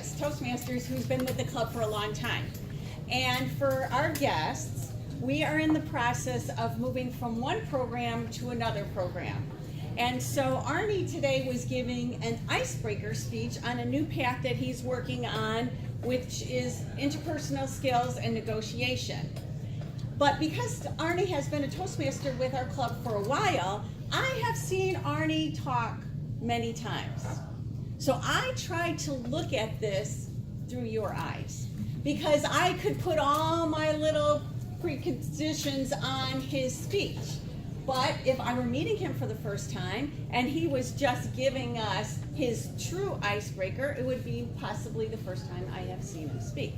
Yes, Toastmasters, who's been with the club for a long time. And for our guests, we are in the process of moving from one program to another program. And so Arnie today was giving an icebreaker speech on a new path that he's working on, which is interpersonal skills and negotiation. But because Arnie has been a Toastmaster with our club for a while, I have seen Arnie talk many times. So I tried to look at this through your eyes, because I could put all my little preconditions on his speech. But if I were meeting him for the first time and he was just giving us his true icebreaker, it would be possibly the first time I have seen him speak.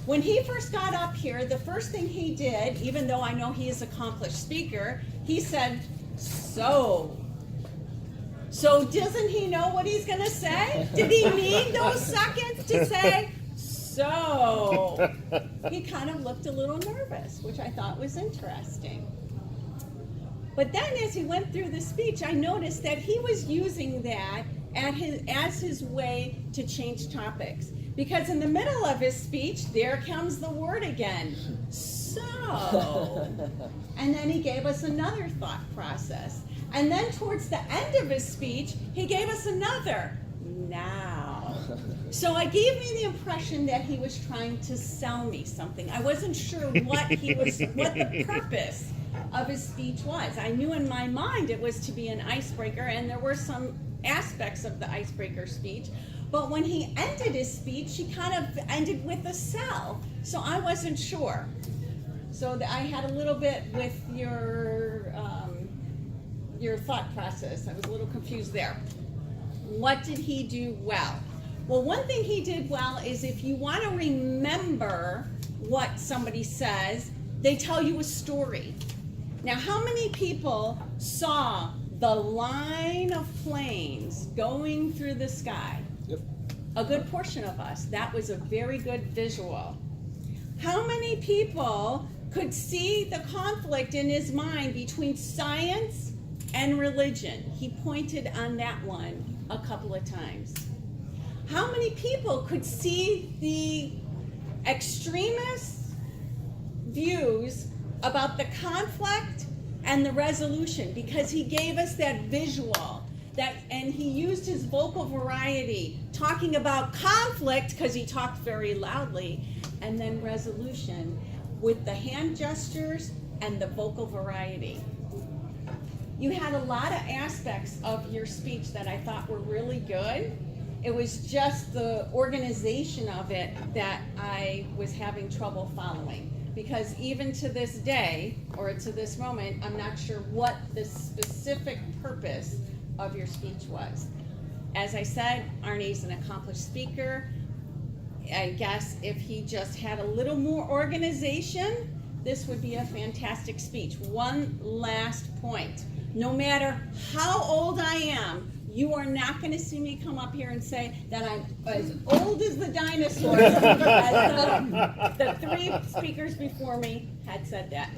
When he first got up here, the first thing he did, even though I know he is an accomplished speaker, he said, So doesn't he know what he's going to say? Did he need those seconds to say, so? He kind of looked a little nervous, which I thought was interesting. But then as he went through the speech, I noticed that he was using that as his way to change topics. Because in the middle of his speech, there comes the word again, so. And then he gave us another thought process. And then towards the end of his speech, he gave us another, now. So it gave me the impression that he was trying to sell me something. I wasn't sure what the purpose of his speech was. I knew in my mind it was to be an icebreaker, and there were some aspects of the icebreaker speech. But when he ended his speech, he kind of ended with a sell. So I wasn't sure. So I had a little bit with your thought process. I was a little confused there. What did he do well? Well, one thing he did well is if you want to remember what somebody says, they tell you a story. Now, how many people saw the line of planes going through the sky? Yep. A good portion of us. That was a very good visual. How many people could see the conflict in his mind between science and religion? He pointed on that one a couple of times. How many people could see the extremist views about the conflict and the resolution? Because he gave us that visual, and he used his vocal variety, talking about conflict because he talked very loudly, and then resolution with the hand gestures and the vocal variety. You had a lot of aspects of your speech that I thought were really good. It was just the organization of it that I was having trouble following. Because even to this day, or to this moment, I'm not sure what the specific purpose of your speech was. As I said, Arnie's an accomplished speaker. I guess if he just had a little more organization, this would be a fantastic speech. One last point. No matter how old I am, you are not going to see me come up here and say that I'm as old as the dinosaurs, as the three speakers before me had said that.